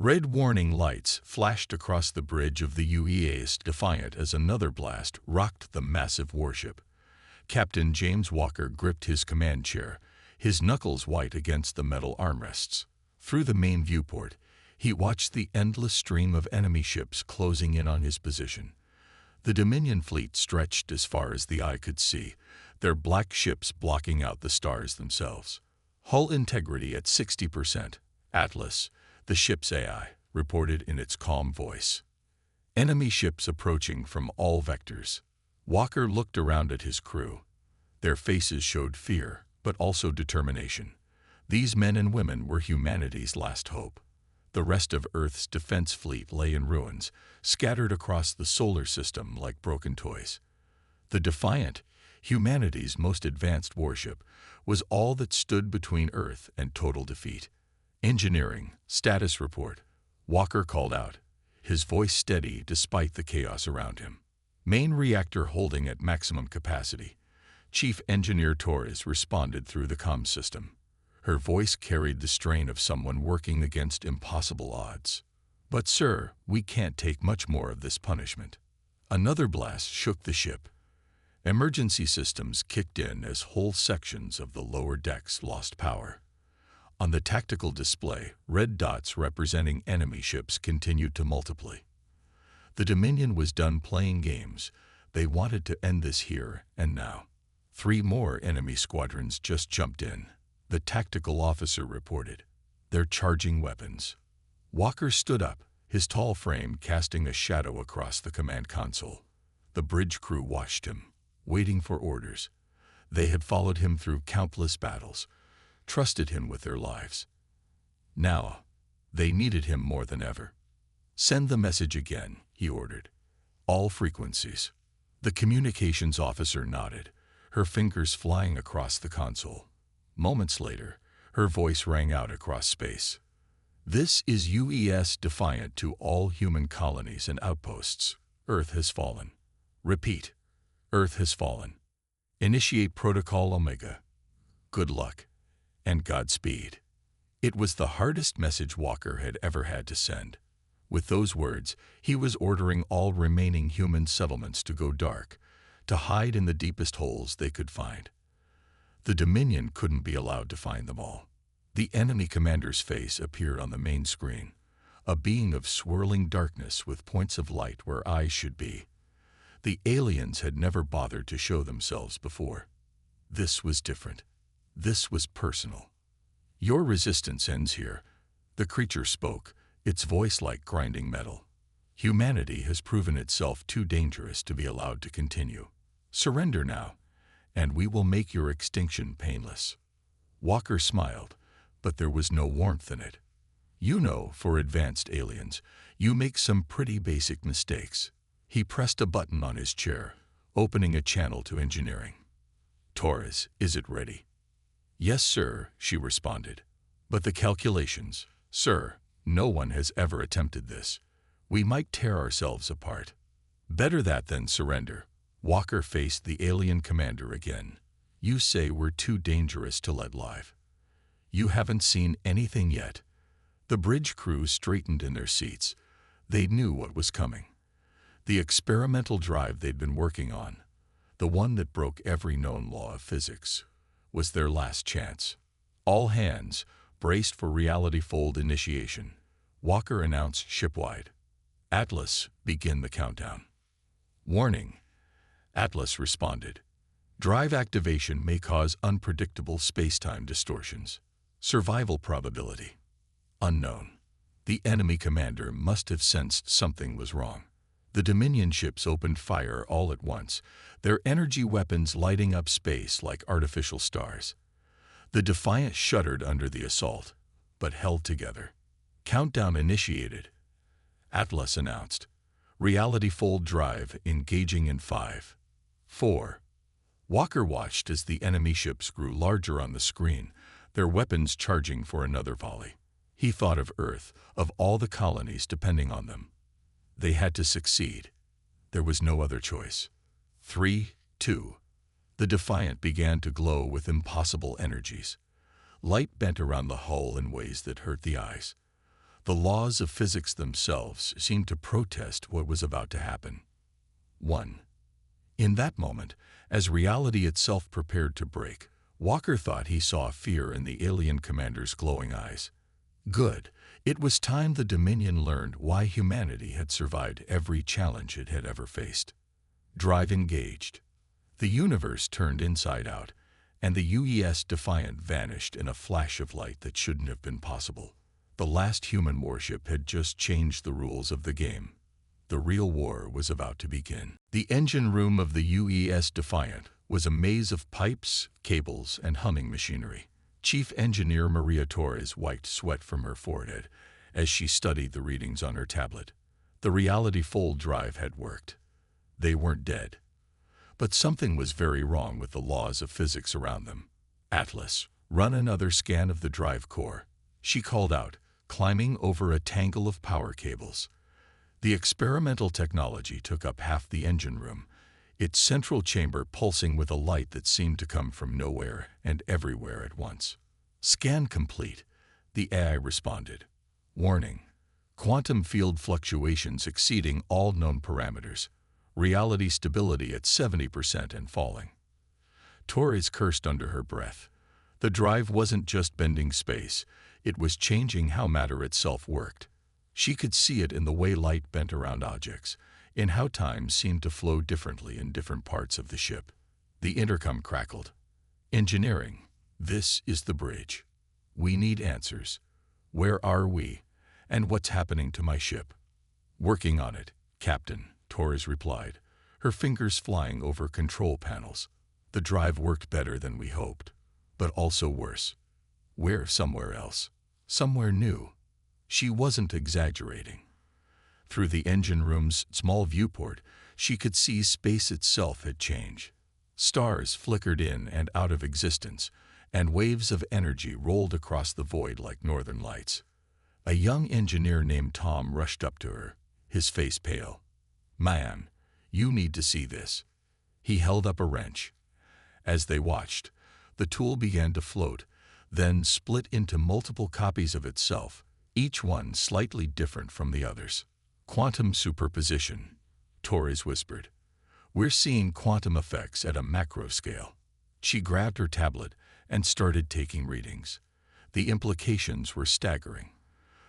Red warning lights flashed across the bridge of the UEA's Defiant as another blast rocked the massive warship. Captain James Walker gripped his command chair, his knuckles white against the metal armrests. Through the main viewport, he watched the endless stream of enemy ships closing in on his position. The Dominion fleet stretched as far as the eye could see, their black ships blocking out the stars themselves. Hull integrity at 60%. Atlas, the ship's AI, reported in its calm voice. Enemy ships approaching from all vectors. Walker looked around at his crew. Their faces showed fear, but also determination. These men and women were humanity's last hope. The rest of Earth's defense fleet lay in ruins, scattered across the solar system like broken toys. The Defiant, humanity's most advanced warship, was all that stood between Earth and total defeat. Engineering, status report, Walker called out, his voice steady despite the chaos around him. Main reactor holding at maximum capacity. Chief Engineer Torres responded through the comm system. Her voice carried the strain of someone working against impossible odds. But sir, we can't take much more of this punishment. Another blast shook the ship. Emergency systems kicked in as whole sections of the lower decks lost power. On the tactical display, red dots representing enemy ships continued to multiply. The Dominion was done playing games. They wanted to end this here and now. 3 more enemy squadrons just jumped in. The tactical officer reported. They're charging weapons. Walker stood up, his tall frame casting a shadow across the command console. The bridge crew watched him, waiting for orders. They had followed him through countless battles, trusted him with their lives. Now, they needed him more than ever. Send the message again, he ordered. All frequencies. The communications officer nodded, her fingers flying across the console. Moments later, her voice rang out across space. This is UES Defiant to all human colonies and outposts. Earth has fallen. Repeat. Earth has fallen. Initiate Protocol Omega. Good luck. And Godspeed. It was the hardest message Walker had ever had to send. With those words, he was ordering all remaining human settlements to go dark, to hide in the deepest holes they could find. The Dominion couldn't be allowed to find them all. The enemy commander's face appeared on the main screen, a being of swirling darkness with points of light where eyes should be. The aliens had never bothered to show themselves before. This was different. This was personal. Your resistance ends here, the creature spoke, its voice like grinding metal. Humanity has proven itself too dangerous to be allowed to continue. Surrender now, and we will make your extinction painless. Walker smiled, but there was no warmth in it. You know, for advanced aliens, you make some pretty basic mistakes. He pressed a button on his chair, opening a channel to engineering. Torres, is it ready? Yes, sir, she responded. But the calculations, sir, no one has ever attempted this. We might tear ourselves apart. Better that than surrender. Walker faced the alien commander again. You say we're too dangerous to let live. You haven't seen anything yet. The bridge crew straightened in their seats. They knew what was coming. The experimental drive they'd been working on, the one that broke every known law of physics, was their last chance. All hands braced for reality fold initiation. Walker announced shipwide. Atlas, begin the countdown. Warning. Atlas responded. Drive activation may cause unpredictable space-time distortions. Survival probability. Unknown. The enemy commander must have sensed something was wrong. The Dominion ships opened fire all at once, their energy weapons lighting up space like artificial stars. The Defiant shuddered under the assault, but held together. Countdown initiated. Atlas announced. Reality fold drive engaging in 5, 4. Walker watched as the enemy ships grew larger on the screen, their weapons charging for another volley. He thought of Earth, of all the colonies depending on them. They had to succeed. There was no other choice. 3, 2. The Defiant began to glow with impossible energies. Light bent around the hull in ways that hurt the eyes. The laws of physics themselves seemed to protest what was about to happen. 1. In that moment, as reality itself prepared to break, Walker thought he saw fear in the alien commander's glowing eyes. Good. It was time the Dominion learned why humanity had survived every challenge it had ever faced. Drive engaged. The universe turned inside out, and the UES Defiant vanished in a flash of light that shouldn't have been possible. The last human warship had just changed the rules of the game. The real war was about to begin. The engine room of the UES Defiant was a maze of pipes, cables, and humming machinery. Chief Engineer Maria Torres wiped sweat from her forehead as she studied the readings on her tablet. The reality fold drive had worked. They weren't dead. But something was very wrong with the laws of physics around them. Atlas, run another scan of the drive core, she called out, climbing over a tangle of power cables. The experimental technology took up half the engine room, its central chamber pulsing with a light that seemed to come from nowhere and everywhere at once. Scan complete, the AI responded. Warning: quantum field fluctuations exceeding all known parameters. Reality stability at 70% and falling. Torres cursed under her breath. The drive wasn't just bending space, it was changing how matter itself worked. She could see it in the way light bent around objects, in how time seemed to flow differently in different parts of the ship. The intercom crackled. Engineering, this is the bridge. We need answers. Where are we? And what's happening to my ship? Working on it, Captain, Torres replied, her fingers flying over control panels. The drive worked better than we hoped, but also worse. We're somewhere else, somewhere new. She wasn't exaggerating. Through the engine room's small viewport, she could see space itself had changed. Stars flickered in and out of existence, and waves of energy rolled across the void like northern lights. A young engineer named Tom rushed up to her, his face pale. Man, you need to see this. He held up a wrench. As they watched, the tool began to float, then split into multiple copies of itself, each one slightly different from the others. Quantum superposition, Torres whispered. We're seeing quantum effects at a macro scale. She grabbed her tablet and started taking readings. The implications were staggering.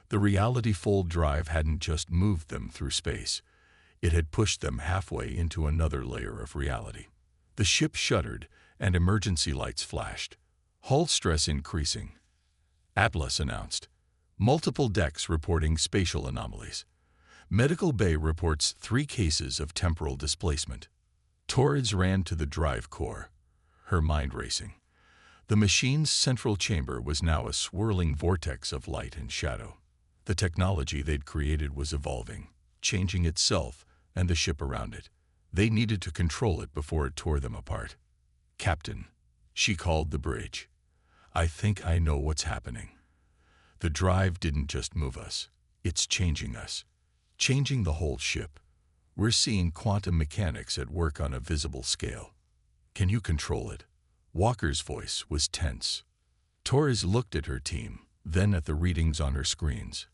The reality fold drive hadn't just moved them through space. It had pushed them halfway into another layer of reality. The ship shuddered and emergency lights flashed. Hull stress increasing. Atlas announced. Multiple decks reporting spatial anomalies. Medical Bay reports 3 cases of temporal displacement. Torres ran to the drive core, her mind racing. The machine's central chamber was now a swirling vortex of light and shadow. The technology they'd created was evolving, changing itself and the ship around it. They needed to control it before it tore them apart. Captain, she called the bridge. I think I know what's happening. The drive didn't just move us. It's changing us. Changing the whole ship. We're seeing quantum mechanics at work on a visible scale. Can you control it? Walker's voice was tense. Torres looked at her team, then at the readings on her screens.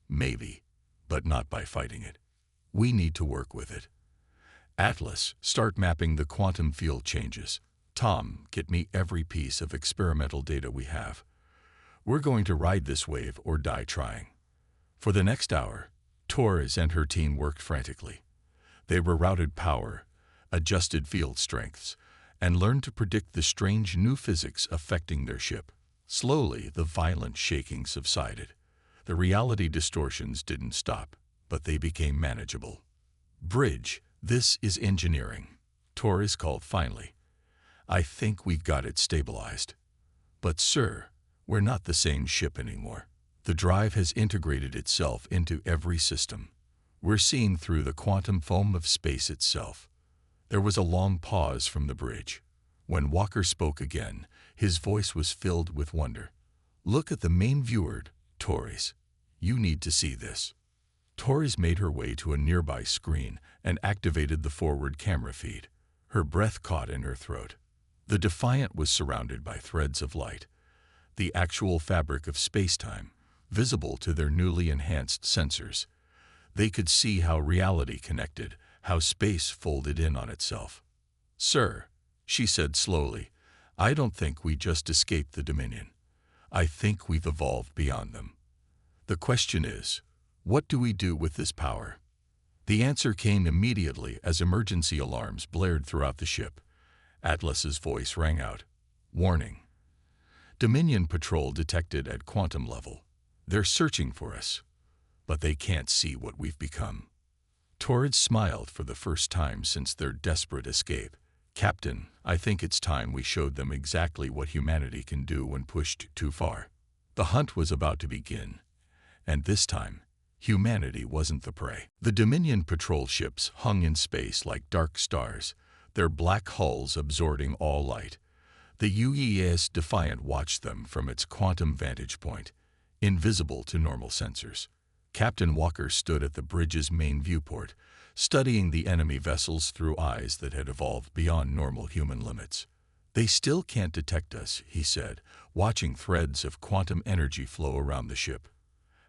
Maybe, but not by fighting it. We need to work with it. Atlas, start mapping the quantum field changes. Tom, get me every piece of experimental data we have. We're going to ride this wave or die trying. For the next hour, Torres and her team worked frantically. They rerouted power, adjusted field strengths, and learned to predict the strange new physics affecting their ship. Slowly, the violent shaking subsided. The reality distortions didn't stop, but they became manageable. Bridge, this is engineering, Torres called finally. I think we've got it stabilized. But sir, we're not the same ship anymore. The drive has integrated itself into every system. We're seeing through the quantum foam of space itself. There was a long pause from the bridge. When Walker spoke again, his voice was filled with wonder. Look at the main viewer, Torres. You need to see this. Torres made her way to a nearby screen and activated the forward camera feed. Her breath caught in her throat. The Defiant was surrounded by threads of light. The actual fabric of space-time, visible to their newly enhanced sensors. They could see how reality connected, how space folded in on itself. "Sir," she said slowly, "I don't think we just escaped the Dominion. I think we've evolved beyond them. The question is, what do we do with this power?" The answer came immediately as emergency alarms blared throughout the ship. Atlas's voice rang out. "Warning. Dominion patrol detected at quantum level. They're searching for us, but they can't see what we've become." Torres smiled for the first time since their desperate escape. "Captain, I think it's time we showed them exactly what humanity can do when pushed too far." The hunt was about to begin, and this time, humanity wasn't the prey. The Dominion patrol ships hung in space like dark stars, their black hulls absorbing all light. The UEAS Defiant watched them from its quantum vantage point, invisible to normal sensors. Captain Walker stood at the bridge's main viewport, studying the enemy vessels through eyes that had evolved beyond normal human limits. "They still can't detect us," he said, watching threads of quantum energy flow around the ship.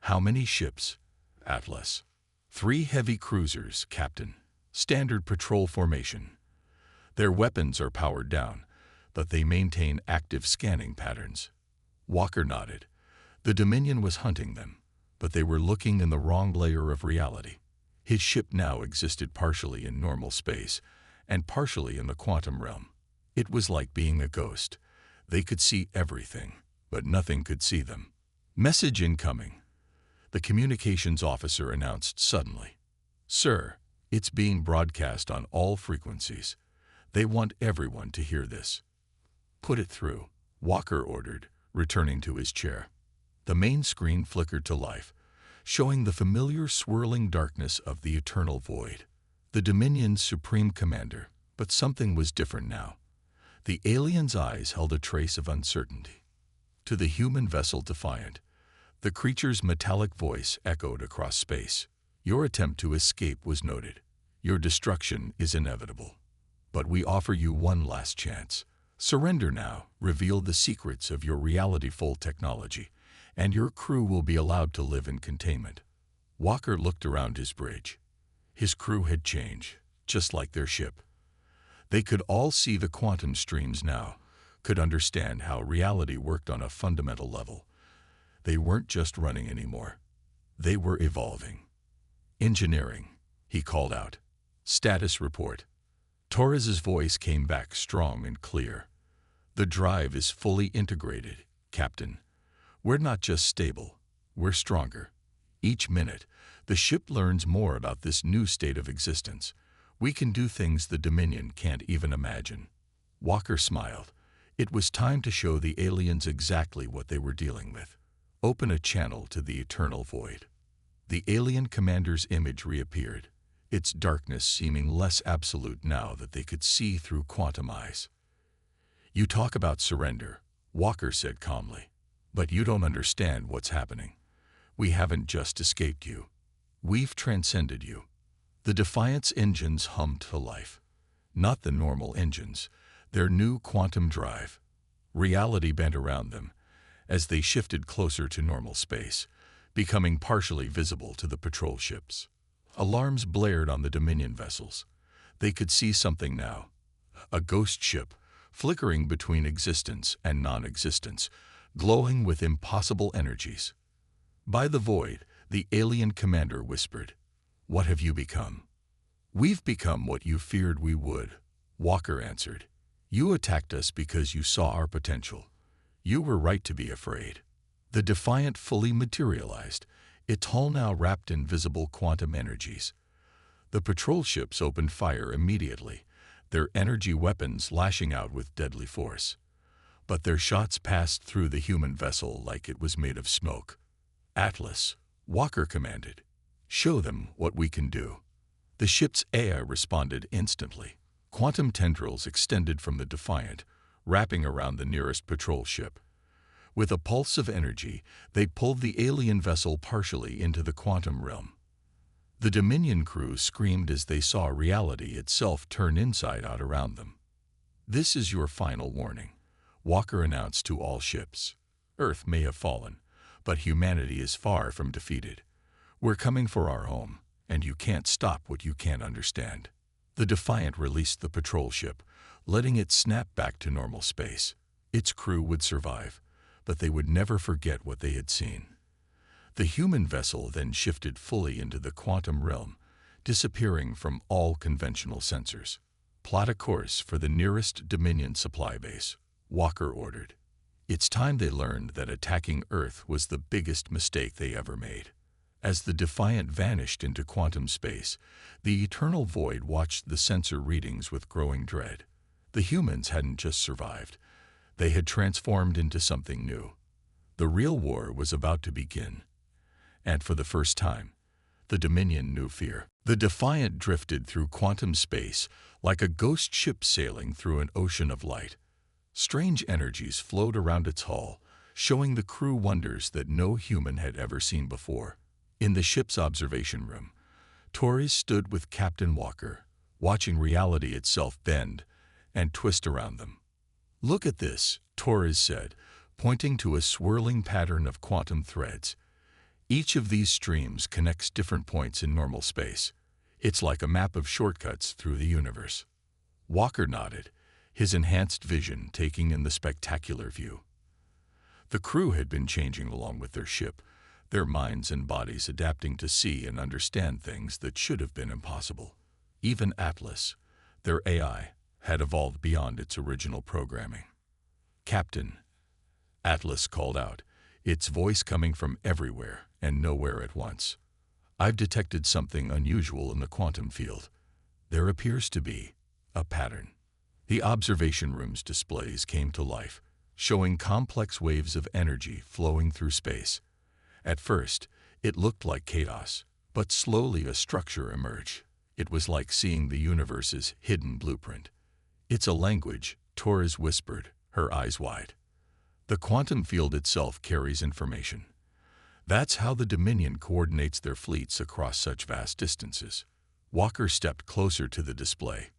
"How many ships?" "Atlas. 3 heavy cruisers, Captain. Standard patrol formation. Their weapons are powered down, but they maintain active scanning patterns." Walker nodded. The Dominion was hunting them, but they were looking in the wrong layer of reality. His ship now existed partially in normal space and partially in the quantum realm. It was like being a ghost. They could see everything, but nothing could see them. "Message incoming," the communications officer announced suddenly. "Sir, it's being broadcast on all frequencies. They want everyone to hear this." "Put it through," Walker ordered, returning to his chair. The main screen flickered to life, showing the familiar swirling darkness of the eternal void. The Dominion's supreme commander, but something was different now. The alien's eyes held a trace of uncertainty. To the human vessel Defiant, the creature's metallic voice echoed across space. "Your attempt to escape was noted. Your destruction is inevitable. But we offer you one last chance. Surrender now, reveal the secrets of your reality-full technology, and your crew will be allowed to live in containment." Walker looked around his bridge. His crew had changed, just like their ship. They could all see the quantum streams now, could understand how reality worked on a fundamental level. They weren't just running anymore. They were evolving. "Engineering," he called out. "Status report." Torres's voice came back strong and clear. "The drive is fully integrated, Captain. We're not just stable, we're stronger. Each minute, the ship learns more about this new state of existence. We can do things the Dominion can't even imagine." Walker smiled. It was time to show the aliens exactly what they were dealing with. Open a channel to the eternal void. The alien commander's image reappeared, its darkness seeming less absolute now that they could see through quantum eyes. "You talk about surrender," Walker said calmly, "but you don't understand what's happening. We haven't just escaped you. We've transcended you." The Defiant's engines hummed to life. Not the normal engines, their new quantum drive. Reality bent around them as they shifted closer to normal space, becoming partially visible to the patrol ships. Alarms blared on the Dominion vessels. They could see something now. A ghost ship, flickering between existence and non-existence, glowing with impossible energies. By the void, the alien commander whispered, "What have you become?" "We've become what you feared we would," Walker answered. "You attacked us because you saw our potential. You were right to be afraid." The Defiant fully materialized, its hull now wrapped in visible quantum energies. The patrol ships opened fire immediately, their energy weapons lashing out with deadly force. But their shots passed through the human vessel like it was made of smoke. "Atlas," Walker commanded, "show them what we can do." The ship's AI responded instantly. Quantum tendrils extended from the Defiant, wrapping around the nearest patrol ship. With a pulse of energy, they pulled the alien vessel partially into the quantum realm. The Dominion crew screamed as they saw reality itself turn inside out around them. "This is your final warning," Walker announced to all ships. "Earth may have fallen, But humanity is far from defeated. We're coming for our home, and you can't stop what you can't understand. The Defiant released the patrol ship, letting it snap back to normal space. Its crew would survive, but they would never forget what they had seen. The human vessel then shifted fully into the quantum realm, disappearing from all conventional sensors. "Plot a course for the nearest Dominion supply base," Walker ordered. It's time they learned that attacking Earth was the biggest mistake they ever made. As the Defiant vanished into quantum space, the Eternal Void watched the sensor readings with growing dread. The humans hadn't just survived. They had transformed into something new. The real war was about to begin. And for the first time, the Dominion knew fear. The Defiant drifted through quantum space like a ghost ship sailing through an ocean of light. Strange energies flowed around its hull, showing the crew wonders that no human had ever seen before. In the ship's observation room, Torres stood with Captain Walker, watching reality itself bend and twist around them. "Look at this," Torres said, pointing to a swirling pattern of quantum threads. "Each of these streams connects different points in normal space. It's like a map of shortcuts through the universe." Walker nodded, his enhanced vision taking in the spectacular view. The crew had been changing along with their ship, their minds and bodies adapting to see and understand things that should have been impossible. Even Atlas, their AI, had evolved beyond its original programming. "Captain," Atlas called out, its voice coming from everywhere and nowhere at once. "I've detected something unusual in the quantum field. There appears to be a pattern." The observation room's displays came to life, showing complex waves of energy flowing through space. At first, it looked like chaos, but slowly a structure emerged. It was like seeing the universe's hidden blueprint. "It's a language," Torres whispered, her eyes wide. "The quantum field itself carries information. That's how the Dominion coordinates their fleets across such vast distances." Walker stepped closer to the display.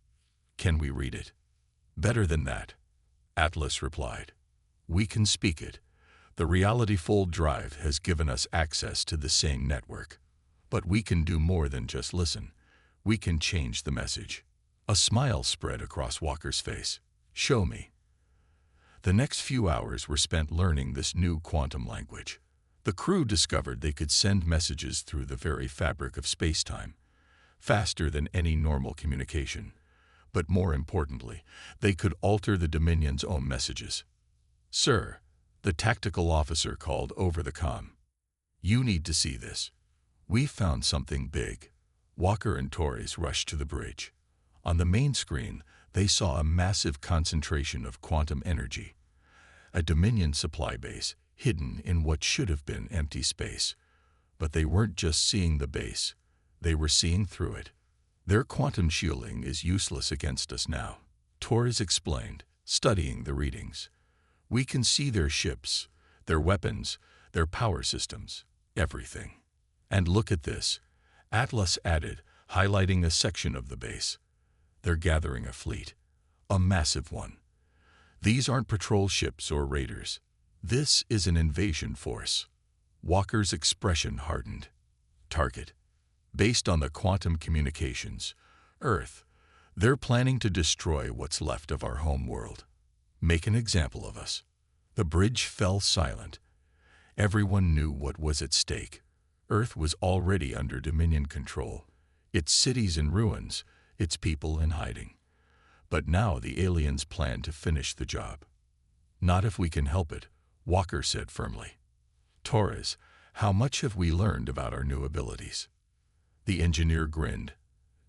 "Can we read it?" "Better than that," Atlas replied. "We can speak it. The Reality Fold drive has given us access to the same network. But we can do more than just listen. We can change the message." A smile spread across Walker's face. "Show me." The next few hours were spent learning this new quantum language. The crew discovered they could send messages through the very fabric of space-time, faster than any normal communication. But more importantly, they could alter the Dominion's own messages. "Sir," the tactical officer called over the comm, "you need to see this. We found something big." Walker and Torres rushed to the bridge. On the main screen, they saw a massive concentration of quantum energy. A Dominion supply base hidden in what should have been empty space. But they weren't just seeing the base, they were seeing through it. "Their quantum shielding is useless against us now," Torres explained, studying the readings. "We can see their ships, their weapons, their power systems, everything." "And look at this," Atlas added, highlighting a section of the base. "They're gathering a fleet, a massive one. These aren't patrol ships or raiders. This is an invasion force." Walker's expression hardened. "Target: based on the quantum communications, Earth. They're planning to destroy what's left of our home world. Make an example of us." The bridge fell silent. Everyone knew what was at stake. Earth was already under Dominion control, its cities in ruins, its people in hiding. But now the aliens plan to finish the job. "Not if we can help it," Walker said firmly. "Torres, how much have we learned about our new abilities?" The engineer grinned.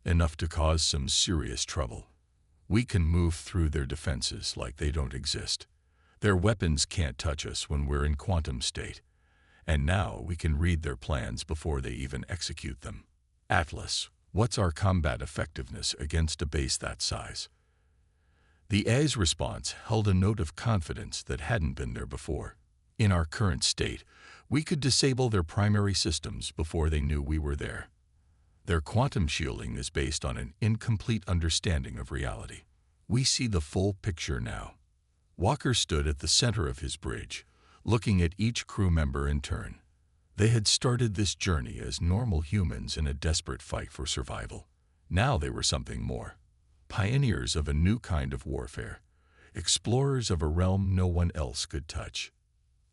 "Enough to cause some serious trouble. We can move through their defenses like they don't exist. Their weapons can't touch us when we're in quantum state. And now we can read their plans before they even execute them. Atlas, what's our combat effectiveness against a base that size?" The A's response held a note of confidence that hadn't been there before. "In our current state, we could disable their primary systems before they knew we were there. Their quantum shielding is based on an incomplete understanding of reality. We see the full picture now." Walker stood at the center of his bridge, looking at each crew member in turn. They had started this journey as normal humans in a desperate fight for survival. Now they were something more. Pioneers of a new kind of warfare. Explorers of a realm no one else could touch.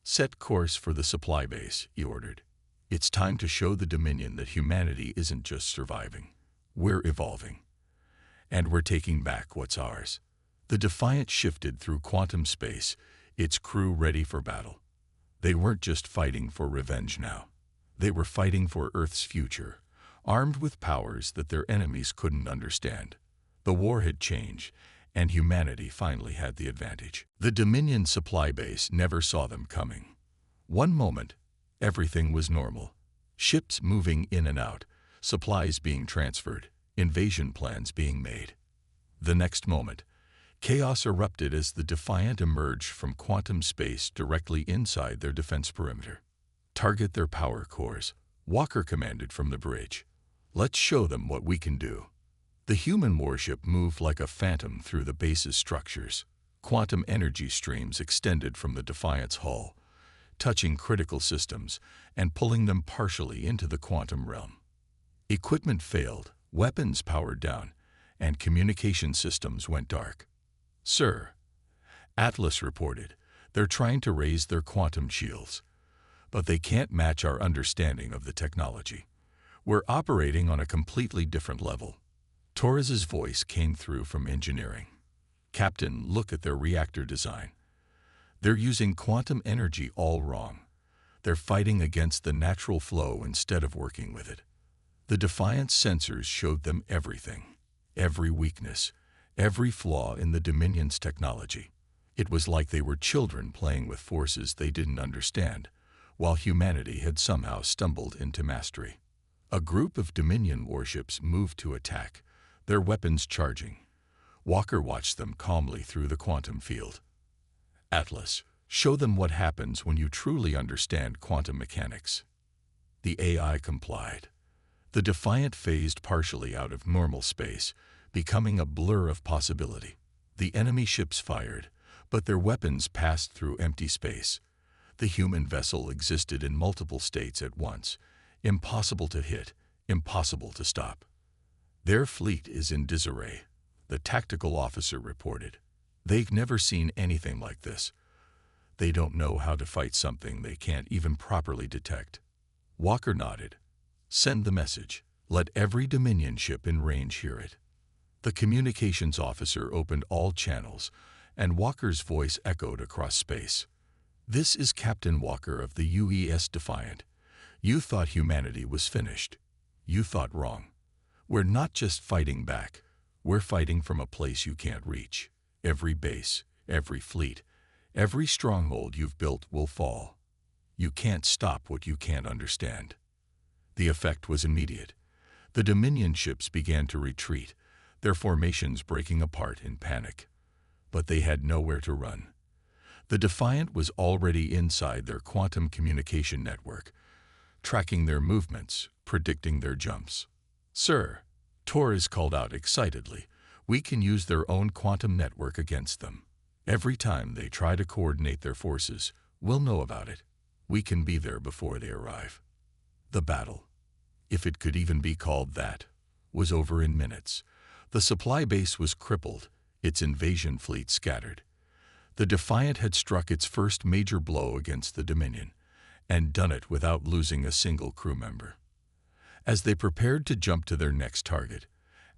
Set course for the supply base, he ordered. It's time to show the Dominion that humanity isn't just surviving. We're evolving. And we're taking back what's ours. The Defiant shifted through quantum space, its crew ready for battle. They weren't just fighting for revenge now. They were fighting for Earth's future, armed with powers that their enemies couldn't understand. The war had changed, and humanity finally had the advantage. The Dominion supply base never saw them coming. One moment, everything was normal. Ships moving in and out, supplies being transferred, invasion plans being made. The next moment, chaos erupted as the Defiant emerged from quantum space directly inside their defense perimeter. Target their power cores, Walker commanded from the bridge. Let's show them what we can do. The human warship moved like a phantom through the base's structures. Quantum energy streams extended from the Defiant's hull, touching critical systems and pulling them partially into the quantum realm. Equipment failed, weapons powered down, and communication systems went dark. "Sir," Atlas reported, "they're trying to raise their quantum shields, but they can't match our understanding of the technology. We're operating on a completely different level." Torres's voice came through from engineering. "Captain, look at their reactor design. They're using quantum energy all wrong. They're fighting against the natural flow instead of working with it." The Defiant's sensors showed them everything, every weakness, every flaw in the Dominion's technology. It was like they were children playing with forces they didn't understand, while humanity had somehow stumbled into mastery. A group of Dominion warships moved to attack, their weapons charging. Walker watched them calmly through the quantum field. "Atlas, show them what happens when you truly understand quantum mechanics." The AI complied. The Defiant phased partially out of normal space, becoming a blur of possibility. The enemy ships fired, but their weapons passed through empty space. The human vessel existed in multiple states at once, impossible to hit, impossible to stop. "Their fleet is in disarray," the tactical officer reported. "They've never seen anything like this. They don't know how to fight something they can't even properly detect." Walker nodded. "Send the message. Let every Dominion ship in range hear it." The communications officer opened all channels, and Walker's voice echoed across space. "This is Captain Walker of the UES Defiant. You thought humanity was finished. You thought wrong. We're not just fighting back. We're fighting from a place you can't reach. Every base, every fleet, every stronghold you've built will fall. You can't stop what you can't understand." The effect was immediate. The Dominion ships began to retreat, their formations breaking apart in panic. But they had nowhere to run. The Defiant was already inside their quantum communication network, tracking their movements, predicting their jumps. "Sir," Torres called out excitedly, "we can use their own quantum network against them. Every time they try to coordinate their forces, we'll know about it. We can be there before they arrive." The battle, if it could even be called that, was over in minutes. The supply base was crippled, its invasion fleet scattered. The Defiant had struck its first major blow against the Dominion, and done it without losing a single crew member. As they prepared to jump to their next target,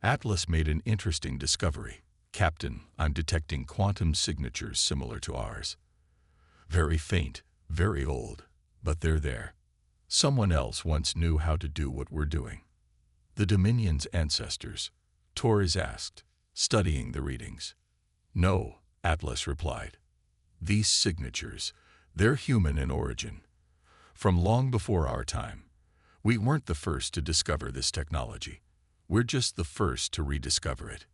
Atlas made an interesting discovery. "Captain, I'm detecting quantum signatures similar to ours. Very faint, very old, but they're there. Someone else once knew how to do what we're doing." "The Dominion's ancestors?" Torres asked, studying the readings. "No," Atlas replied. "These signatures, they're human in origin. From long before our time. We weren't the first to discover this technology. We're just the first to rediscover it."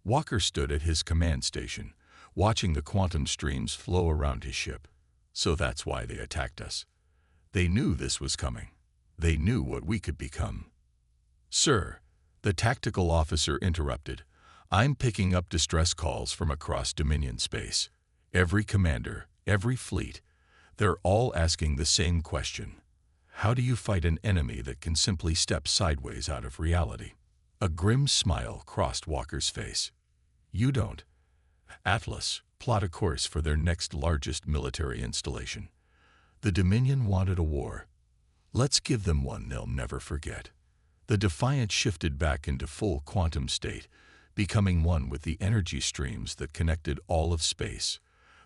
Walker stood at his command station, watching the quantum streams flow around his ship. "So that's why they attacked us. They knew this was coming. They knew what we could become." "Sir," the tactical officer interrupted, "I'm picking up distress calls from across Dominion space. Every commander, every fleet, They're all asking the same question. How do you fight an enemy that can simply step sideways out of reality? A grim smile crossed Walker's face. You don't. Atlas, plot a course for their next largest military installation. The Dominion wanted a war. Let's give them one they'll never forget. The Defiant shifted back into full quantum state, becoming one with the energy streams that connected all of space.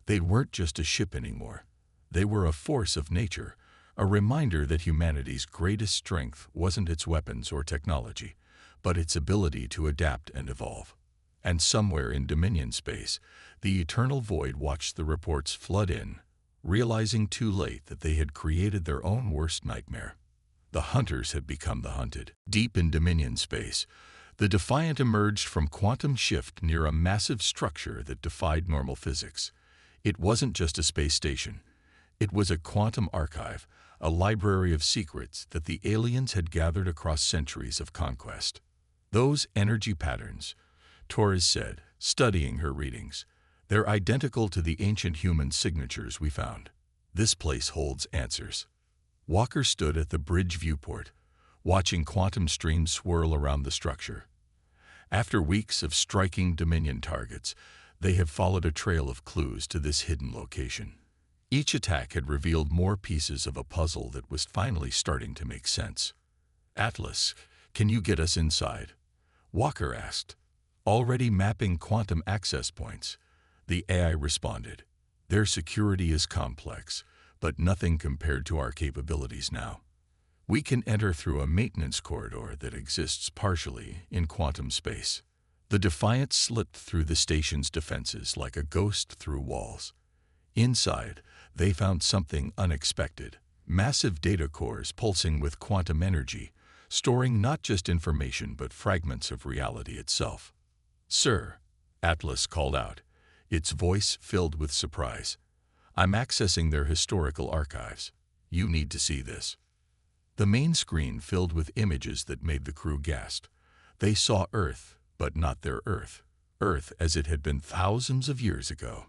They weren't just a ship anymore. They were a force of nature, a reminder that humanity's greatest strength wasn't its weapons or technology, but its ability to adapt and evolve. And somewhere in Dominion space, the Eternal Void watched the reports flood in, realizing too late that they had created their own worst nightmare. The hunters had become the hunted. Deep in Dominion space, the Defiant emerged from quantum shift near a massive structure that defied normal physics. It wasn't just a space station. It was a quantum archive, a library of secrets that the aliens had gathered across centuries of conquest. Those energy patterns, Torres said, studying her readings, they're identical to the ancient human signatures we found. This place holds answers. Walker stood at the bridge viewport, watching quantum streams swirl around the structure. After weeks of striking Dominion targets, they have followed a trail of clues to this hidden location. Each attack had revealed more pieces of a puzzle that was finally starting to make sense. Atlas, can you get us inside? Walker asked. Already mapping quantum access points, the AI responded. Their security is complex, but nothing compared to our capabilities now. We can enter through a maintenance corridor that exists partially in quantum space. The Defiant slipped through the station's defenses like a ghost through walls. Inside, they found something unexpected. Massive data cores pulsing with quantum energy, storing not just information but fragments of reality itself. Sir, Atlas called out, its voice filled with surprise. I'm accessing their historical archives. You need to see this. The main screen filled with images that made the crew gasp. They saw Earth, but not their Earth. Earth as it had been thousands of years ago.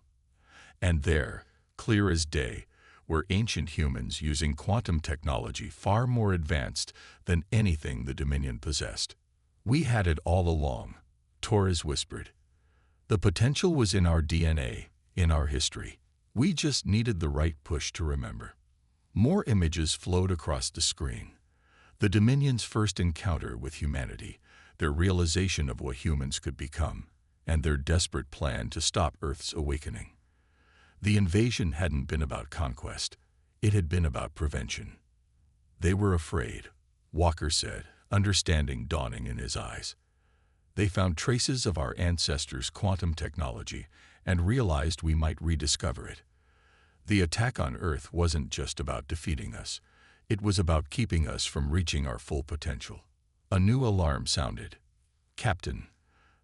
And there, clear as day, were ancient humans using quantum technology far more advanced than anything the Dominion possessed. We had it all along, Torres whispered. The potential was in our DNA, in our history. We just needed the right push to remember. More images flowed across the screen. The Dominion's first encounter with humanity, their realization of what humans could become, and their desperate plan to stop Earth's awakening. The invasion hadn't been about conquest. It had been about prevention. They were afraid, Walker said, understanding dawning in his eyes. They found traces of our ancestors' quantum technology and realized we might rediscover it. The attack on Earth wasn't just about defeating us. It was about keeping us from reaching our full potential. A new alarm sounded. Captain,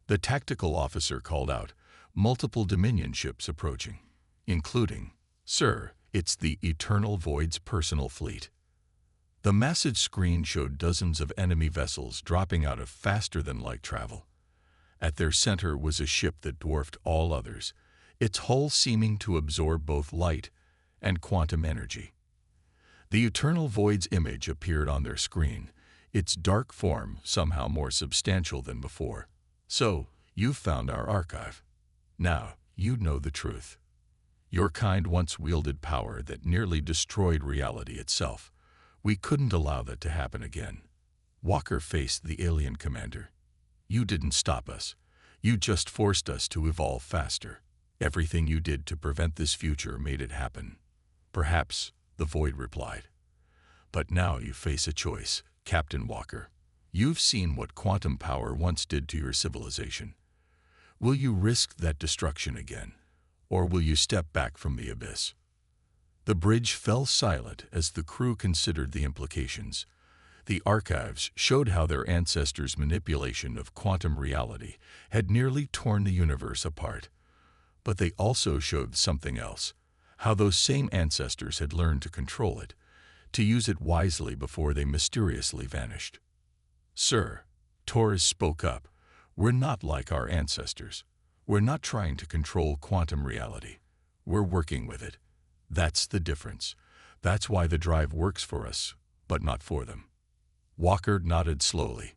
the tactical officer called out, multiple Dominion ships approaching, including, Sir, it's the Eternal Void's personal fleet. The massive screen showed dozens of enemy vessels dropping out of faster-than-light travel. At their center was a ship that dwarfed all others, its hull seeming to absorb both light and quantum energy. The Eternal Void's image appeared on their screen, its dark form somehow more substantial than before. So, you've found our archive. Now, you know the truth. Your kind once wielded power that nearly destroyed reality itself. We couldn't allow that to happen again. Walker faced the alien commander. You didn't stop us. You just forced us to evolve faster. Everything you did to prevent this future made it happen. Perhaps, the Void replied. But now you face a choice, Captain Walker. You've seen what quantum power once did to your civilization. Will you risk that destruction again, or will you step back from the abyss? The bridge fell silent as the crew considered the implications. The archives showed how their ancestors' manipulation of quantum reality had nearly torn the universe apart. But they also showed something else, how those same ancestors had learned to control it, to use it wisely before they mysteriously vanished. Sir, Torres spoke up, we're not like our ancestors. We're not trying to control quantum reality. We're working with it. That's the difference. That's why the drive works for us, but not for them. Walker nodded slowly.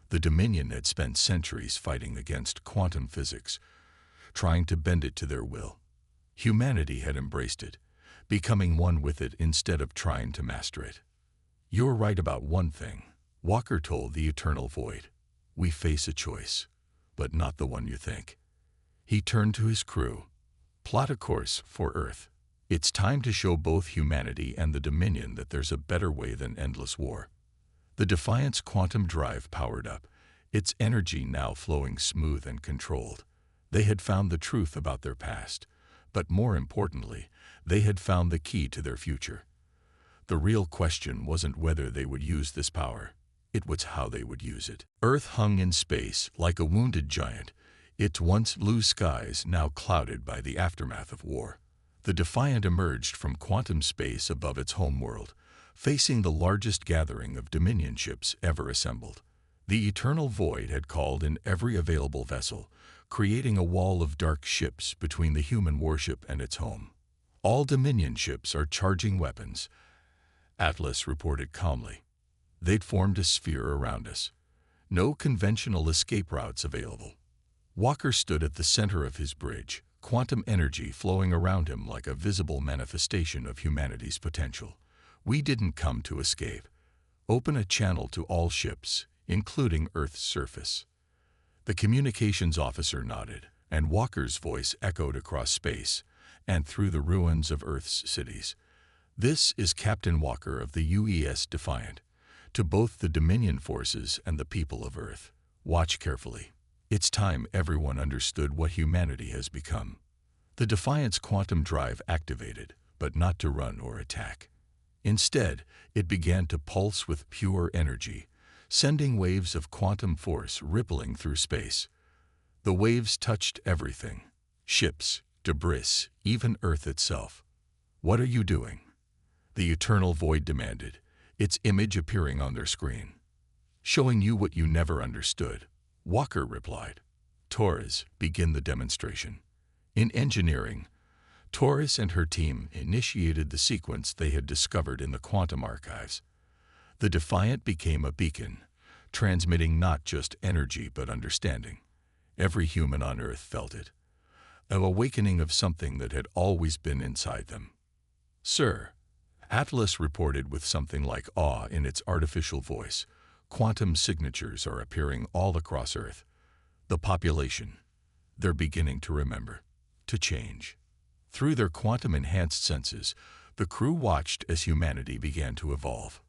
The Dominion had spent centuries fighting against quantum physics, trying to bend it to their will. Humanity had embraced it, becoming one with it instead of trying to master it. "You're right about one thing," Walker told the Eternal Void. "We face a choice, but not the one you think." He turned to his crew. "Plot a course for Earth. It's time to show both humanity and the Dominion that there's a better way than endless war." The Defiant's quantum drive powered up, its energy now flowing smooth and controlled. They had found the truth about their past, but more importantly, they had found the key to their future. The real question wasn't whether they would use this power, it was how they would use it. Earth hung in space like a wounded giant, its once blue skies now clouded by the aftermath of war. The Defiant emerged from quantum space above its homeworld, facing the largest gathering of Dominion ships ever assembled. The Eternal Void had called in every available vessel, creating a wall of dark ships between the human warship and its home. "All Dominion ships are charging weapons," Atlas reported calmly. "They'd formed a sphere around us. No conventional escape routes available." Walker stood at the center of his bridge, quantum energy flowing around him like a visible manifestation of humanity's potential. "We didn't come to escape. Open a channel to all ships, including Earth's surface." The communications officer nodded, and Walker's voice echoed across space and through the ruins of Earth's cities. "This is Captain Walker of the UES Defiant. To both the Dominion forces and the people of Earth, watch carefully. It's time everyone understood what humanity has become." The Defiant's quantum drive activated, but not to run or attack. Instead, it began to pulse with pure energy, sending waves of quantum force rippling through space. The waves touched everything: ships, debris, even Earth itself. "What are you doing?" the Eternal Void demanded, its image appearing on their screen. "Showing you what you never understood," Walker replied. "Torres, begin the demonstration." In engineering, Torres and her team initiated the sequence they had discovered in the quantum archives. The Defiant became a beacon, transmitting not just energy but understanding. Every human on Earth felt it, an awakening of something that had always been inside them. "Sir," Atlas reported with something like awe in its artificial voice, "quantum signatures are appearing all across Earth. The population, they're beginning to remember, to change." Through their quantum-enhanced senses, the crew watched as humanity began to evolve.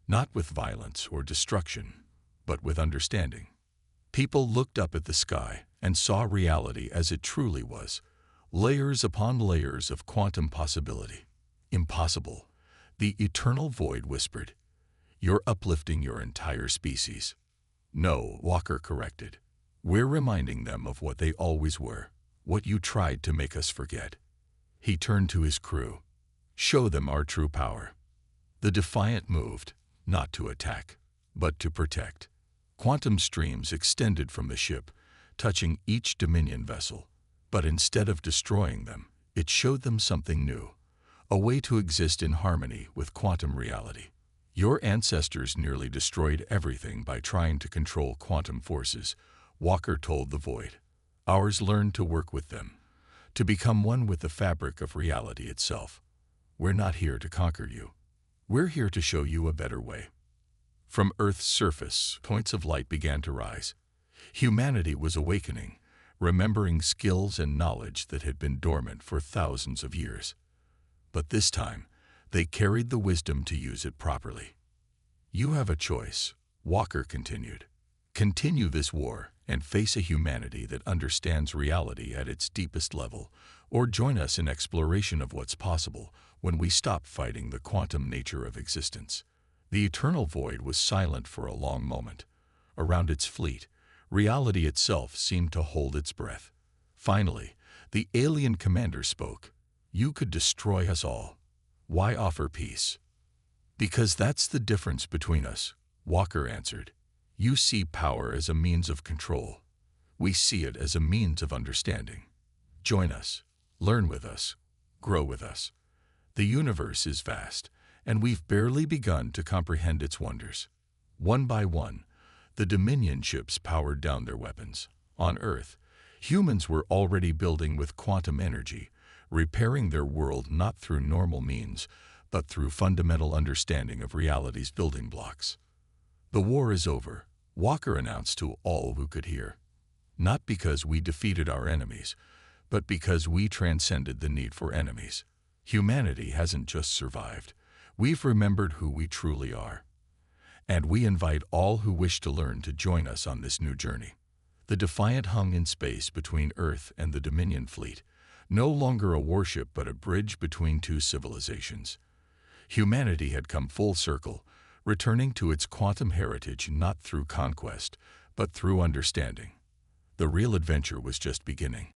Not with violence or destruction, but with understanding. People looked up at the sky and saw reality as it truly was, layers upon layers of quantum possibility. "Impossible," the Eternal Void whispered. "You're uplifting your entire species." "No," Walker corrected. "We're reminding them of what they always were, what you tried to make us forget." He turned to his crew. "Show them our true power." The Defiant moved, not to attack, but to protect. Quantum streams extended from the ship, touching each Dominion vessel. But instead of destroying them, it showed them something new, a way to exist in harmony with quantum reality. "Your ancestors nearly destroyed everything by trying to control quantum forces," Walker told the Void. "Ours learned to work with them, to become one with the fabric of reality itself. We're not here to conquer you. We're here to show you a better way." From Earth's surface, points of light began to rise. Humanity was awakening, remembering skills and knowledge that had been dormant for thousands of years. But this time, they carried the wisdom to use it properly. "You have a choice," Walker continued. "Continue this war and face a humanity that understands reality at its deepest level, or join us in exploration of what's possible when we stop fighting the quantum nature of existence." The Eternal Void was silent for a long moment. Around its fleet, reality itself seemed to hold its breath. Finally, the alien commander spoke. "You could destroy us all. Why offer peace?" "Because that's the difference between us," Walker answered. "You see power as a means of control. We see it as a means of understanding. Join us, learn with us, grow with us. The universe is vast, and we've barely begun to comprehend its wonders. One by one, the Dominion ships powered down their weapons. On Earth, humans were already building with quantum energy, repairing their world not through normal means, but through fundamental understanding of reality's building blocks. "The war is over," Walker announced to all who could hear. "Not because we defeated our enemies, but because we transcended the need for enemies. Humanity hasn't just survived. We've remembered who we truly are. And we invite all who wish to learn to join us on this new journey." The Defiant hung in space between Earth and the Dominion fleet, no longer a warship but a bridge between two civilizations. Humanity had come full circle, returning to its quantum heritage not through conquest, but through understanding. The real adventure was just beginning.